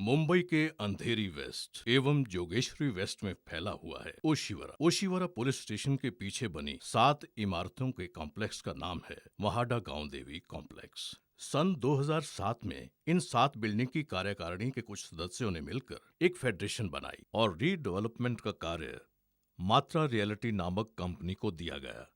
मुंबई के अंधेरी वेस्ट एवं जोगेश्वरी वेस्ट में फैला हुआ है ओशिवरा पुलिस स्टेशन के पीछे बनी 7 इमारतों के कॉम्प्लेक्स का नाम है महाडा गांव देवी कॉम्प्लेक्स। सन 2007 में इन 7 बिल्डिंग की कार्यकारिणी के कुछ सदस्यों ने मिलकर एक फेडरेशन बनाई और रीडेवलपमेंट का कार्य मात्रा रियलिटी नामक कंपनी को दिया गया।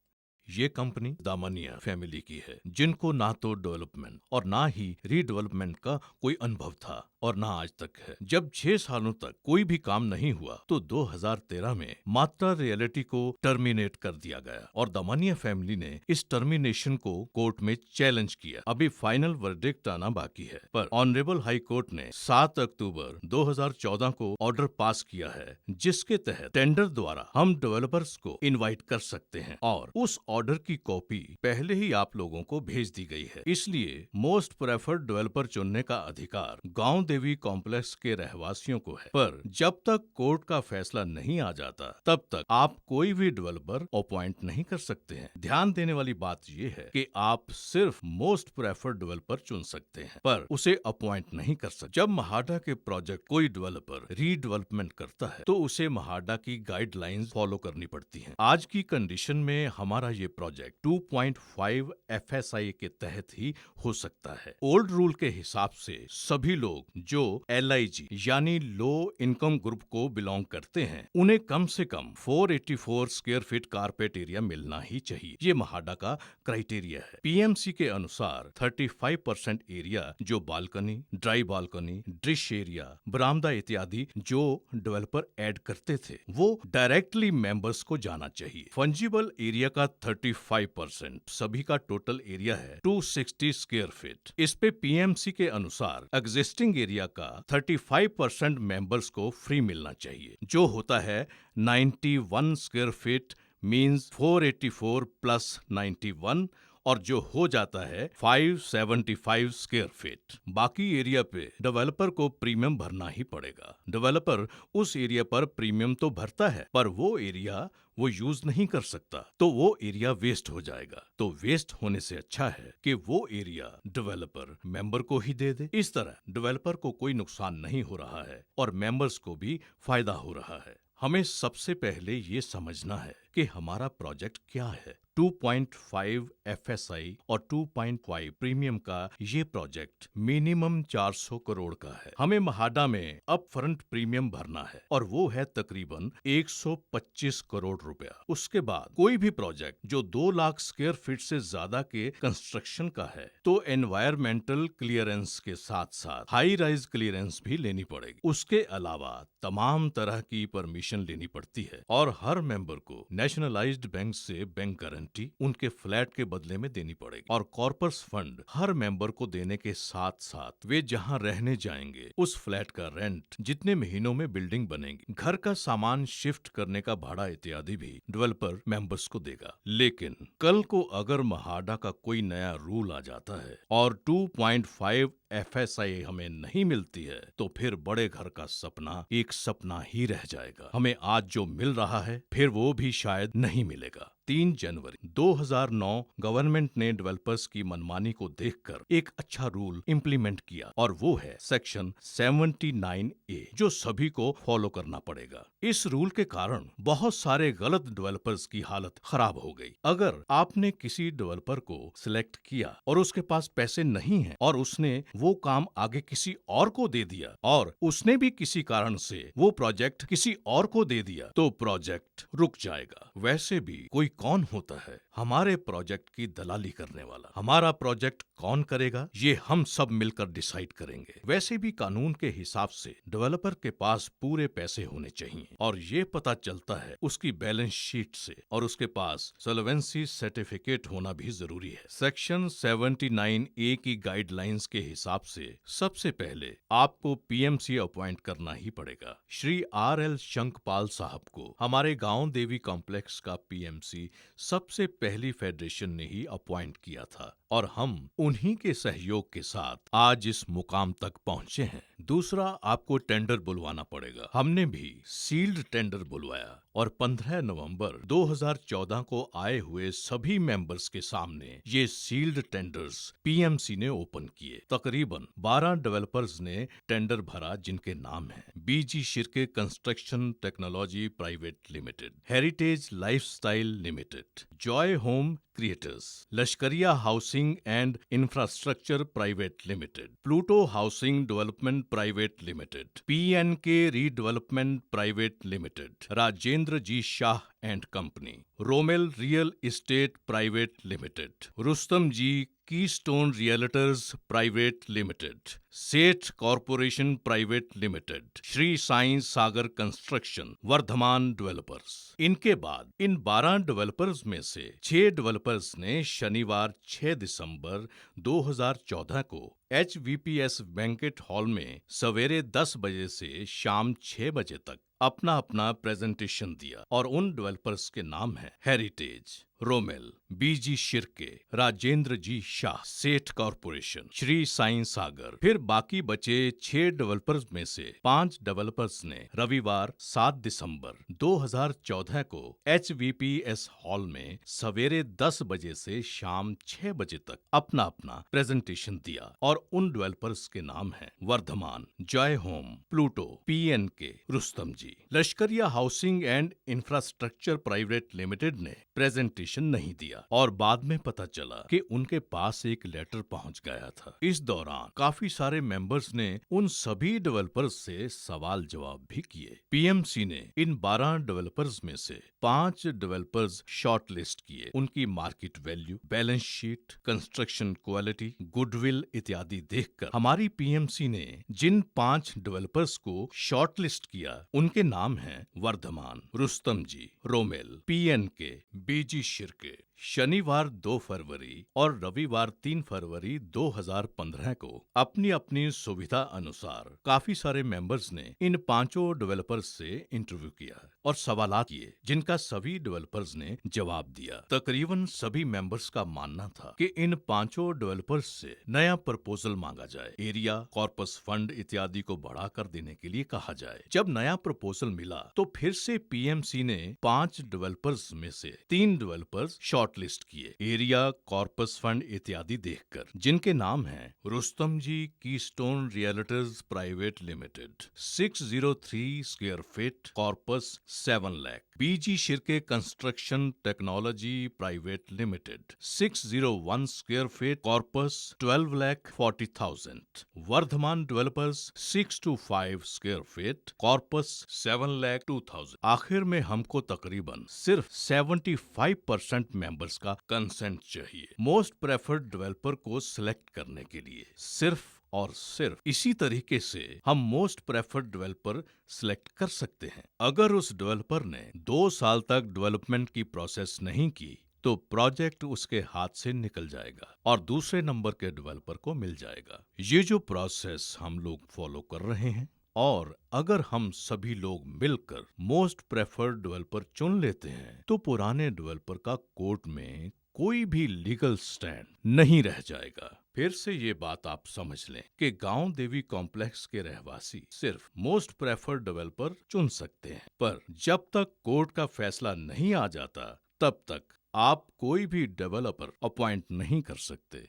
ये कंपनी दामनिया फैमिली की है, जिनको ना तो डेवलपमेंट और ना ही रीडेवलपमेंट का कोई अनुभव था और ना आज तक है। जब 6 सालों तक कोई भी काम नहीं हुआ तो 2013 में मात्रा रियलिटी को टर्मिनेट कर दिया गया और दामनिया फैमिली ने इस टर्मिनेशन को कोर्ट में चैलेंज किया। अभी फाइनल वर्डिक्ट आना बाकी है, पर ऑनरेबल हाई कोर्ट ने 7 अक्टूबर 2014 को ऑर्डर पास किया है, जिसके तहत टेंडर द्वारा हम डेवलपर्स को इनवाइट कर सकते हैं और उस ऑर्डर की कॉपी पहले ही आप लोगों को भेज दी गई है। इसलिए मोस्ट प्रेफर्ड डेवलपर चुनने का अधिकार गांव देवी कॉम्प्लेक्स के रहवासियों को है, पर जब तक कोर्ट का फैसला नहीं आ जाता तब तक आप कोई भी डेवलपर अपॉइंट नहीं कर सकते हैं। ध्यान देने वाली बात यह है कि आप सिर्फ मोस्ट प्रेफर्ड डेवलपर चुन सकते हैं, पर उसे अपॉइंट नहीं कर सकते। जब महाडा के प्रोजेक्ट कोई डेवलपर रीडेवलपमेंट करता है तो उसे महाडा की गाइडलाइंस फॉलो करनी पड़ती है। आज की कंडीशन में हमारा ये प्रोजेक्ट 2.5 FSI के तहत ही हो सकता है। ओल्ड रूल के हिसाब से सभी लोग जो LIG यानी लो इनकम ग्रुप को बिलोंग करते हैं, उन्हें कम से कम 484 स्क्वायर फीट कारपेट एरिया मिलना ही चाहिए। ये महाडा का क्राइटेरिया है। PMC के अनुसार 35% एरिया जो balcony, dry balcony, dish area, बरामदा इत्यादि जो डेवलपर ऐड करते थे, वो डायरेक्टली मेंबर्स को जाना चाहिए। फंजिबल एरिया का 35% सभी का टोटल एरिया है 260 स्क्वायर फीट। इस पे PMC के अनुसार एग्जिस्टिंग एरिया का 35% मेंबर्स को फ्री मिलना चाहिए, जो होता है 91 स्क्वायर फीट मींस 484 प्लस 91, और जो हो जाता है 575 स्क्वायर फीट। बाकी एरिया पे डेवलपर को प्रीमियम भरना ही पड़ेगा। डेवलपर उस एरिया पर प्रीमियम तो भरता है, पर वो एरिया वो यूज नहीं कर सकता, तो वो एरिया वेस्ट हो जाएगा। तो वेस्ट होने से अच्छा है कि वो एरिया डेवलपर मेंबर को ही दे दे। इस तरह डेवलपर को कोई नुकसान नहीं हो रहा है और मेंबर्स को भी फायदा हो रहा है। हमें सबसे पहले ये समझना है कि हमारा प्रोजेक्ट क्या है। 2.5 FSI और 2.5 प्रीमियम का ये प्रोजेक्ट मिनिमम 400 करोड़ का है। हमें महाडा में अप फ्रंट प्रीमियम भरना है और वो है तकरीबन 125 करोड़ रुपया। उसके बाद कोई भी प्रोजेक्ट जो 2 लाख स्क्वायर फीट से ज्यादा के कंस्ट्रक्शन का है तो एनवायरमेंटल क्लियरेंस के साथ साथ हाई राइज क्लियरेंस भी लेनी पड़ेगी। उसके अलावा तमाम तरह की परमिशन लेनी पड़ती है और हर मेंबर को नेशनलाइज्ड बैंक से बैंक गारंटी उनके फ्लैट के बदले में देनी पड़ेगी और कॉर्पस फंड हर मेंबर को देने के साथ साथ वे जहां रहने जाएंगे उस फ्लैट का रेंट, जितने महीनों में बिल्डिंग बनेगी, घर का सामान शिफ्ट करने का भाड़ा इत्यादि भी डेवलपर मेंबर्स को देगा। लेकिन कल को अगर महाडा का कोई नया रूल आ जाता है और 2.5 FSI हमें नहीं मिलती है तो फिर बड़े घर का सपना एक सपना ही रह जाएगा। हमें आज जो मिल रहा है फिर वो भी शायद नहीं मिलेगा। 3 जनवरी 2009 गवर्नमेंट ने डेवलपर्स की मनमानी को देखकर एक अच्छा रूल इंप्लीमेंट किया और वो है सेक्शन 79A, जो सभी को फॉलो करना पड़ेगा। इस रूल के कारण बहुत सारे गलत डेवलपर्स की हालत खराब हो गई। अगर आपने किसी डेवलपर को सिलेक्ट किया और उसके पास पैसे नहीं हैं और उसने वो काम आगे किसी और को दे दिया और उसने भी किसी कारण से वो प्रोजेक्ट किसी और को दे दिया तो प्रोजेक्ट रुक जाएगा। वैसे भी कोई कौन होता है हमारे प्रोजेक्ट की दलाली करने वाला? हमारा प्रोजेक्ट कौन करेगा ये हम सब मिलकर डिसाइड करेंगे। वैसे भी कानून के हिसाब से डेवलपर के पास पूरे पैसे होने चाहिए और ये पता चलता है उसकी बैलेंस शीट से, और उसके पास सॉल्वेंसी सर्टिफिकेट होना भी जरूरी है। सेक्शन 79A की गाइडलाइंस के हिसाब से सबसे पहले आपको PMC अपॉइंट करना ही पड़ेगा। श्री RL शंखपाल साहब को हमारे गांव देवी कॉम्प्लेक्स का PMC सबसे पहली फेडरेशन ने ही अपॉइंट किया था और हम उन्हीं के सहयोग के साथ आज इस मुकाम तक पहुंचे हैं। दूसरा, आपको टेंडर बुलवाना पड़ेगा। हमने भी सील्ड टेंडर बुलवाया और 15 नवंबर 2014 को आए हुए सभी मेंबर्स के सामने ये सील्ड टेंडर्स पीएमसी ने ओपन किए। तकरीबन 12 डेवलपर्स ने टेंडर भरा, जिनके नाम हैं B G Shirke construction technology private limited, heritage lifestyle limited, joy home creators, Lashkaria housing and infrastructure private limited, Pluto housing development private limited, PNK redevelopment private limited, Rajendra G Shah and company, Romell real estate private limited, Rustomjee keystone realtors private limited, Seth corporation private limited, Shri Sai Sagar construction, Vardhaman developers. इनके बाद इन 12 developers में से 6 developers ने शनिवार 6 दिसंबर 2014 को HVPS banquet hall में सवेरे 10 बजे से शाम 6 बजे तक अपना अपना प्रेजेंटेशन दिया और उन डेवलपर्स के नाम हैं हेरिटेज, रोमेल, बीजी शिर्के, राजेंद्र जी शाह, सेठ कॉरपोरेशन, श्री साईं सागर। फिर बाकी बचे 6 डेवलपर्स में से 5 डेवलपर्स ने रविवार 7 दिसंबर 2014 को HVPS हॉल में सवेरे 10 बजे से शाम 6 बजे तक अपना अपना प्रेजेंटेशन दिया और उन डेवलपर्स के नाम हैं Vardhaman, joy home, Pluto, PNK, Rustomjee. Lashkaria housing and infrastructure private limited ने प्रेजेंटेशन नहीं दिया और बाद में पता चला कि उनके पास एक लेटर पहुंच गया था। इस दौरान काफी सारे मेंबर्स ने उन सभी डेवलपर्स से सवाल जवाब भी किए। पीएमसी ने इन 12 डेवलपर्स में से 5 डेवलपर्स शॉर्टलिस्ट किए। उनकी market value, balance sheet, construction quality, goodwill इत्यादि देखकर हमारी पीएमसी ने जिन 5 डेवलपर्स को शॉर्टलिस्ट किया उनके नाम हैं वर्धमान, रुस्तम जी, रोमेल, पीएनके, बीजी शिर्के। शनिवार 2 फरवरी और रविवार 3 फरवरी 2015 को अपनी अपनी सुविधा अनुसार काफी सारे मेंबर्स ने इन 5 डेवलपर्स से इंटरव्यू किया और सवालात किए, जिनका सभी डेवलपर्स ने जवाब दिया। तकरीबन सभी मेंबर्स का मानना था कि इन 5 डेवलपर्स से नया प्रपोजल मांगा जाए, एरिया, कॉर्पस फंड इत्यादि को बढ़ाकर देने के लिए कहा जाए। जब नया प्रपोजल मिला तो फिर से पीएमसी ने 5 डेवलपर्स में से 3 डेवलपर्स शॉर्टलिस्ट किए, एरिया, कॉर्पस फंड इत्यादि देखकर, जिनके नाम हैं Rustomjee keystone realtors private limited, 603 square feet, corpus 7 lakh, B G Shirke construction technology private limited, 601 square feet, corpus 12 lakh 40,000, Vardhaman developers 625 square feet, corpus 7 lakh 2,000। आखिर में हमको तकरीबन सिर्फ 75% मेंबर्स का कंसेंट चाहिए मोस्ट प्रेफर्ड डेवलपर को सिलेक्ट करने के लिए। सिर्फ और सिर्फ इसी तरीके से हम मोस्ट प्रेफर्ड डेवलपर सिलेक्ट कर सकते हैं। अगर उस डेवलपर ने 2 साल तक डेवलपमेंट की प्रोसेस नहीं की तो प्रोजेक्ट उसके हाथ से निकल जाएगा और दूसरे नंबर के डेवलपर को मिल जाएगा। ये जो प्रोसेस हम लोग फॉलो कर रहे हैं, और अगर हम सभी लोग मिलकर मोस्ट प्रेफर्ड डेवलपर चुन लेते हैं तो पुराने डेवलपर का कोर्ट में कोई भी लीगल स्टैंड नहीं रह जाएगा। फिर से ये बात आप समझ लें कि गांव देवी कॉम्प्लेक्स के रहवासी सिर्फ मोस्ट प्रेफर्ड डेवलपर चुन सकते हैं, पर जब तक कोर्ट का फैसला नहीं आ जाता तब तक आप कोई भी डेवलपर अपॉइंट नहीं कर सकते।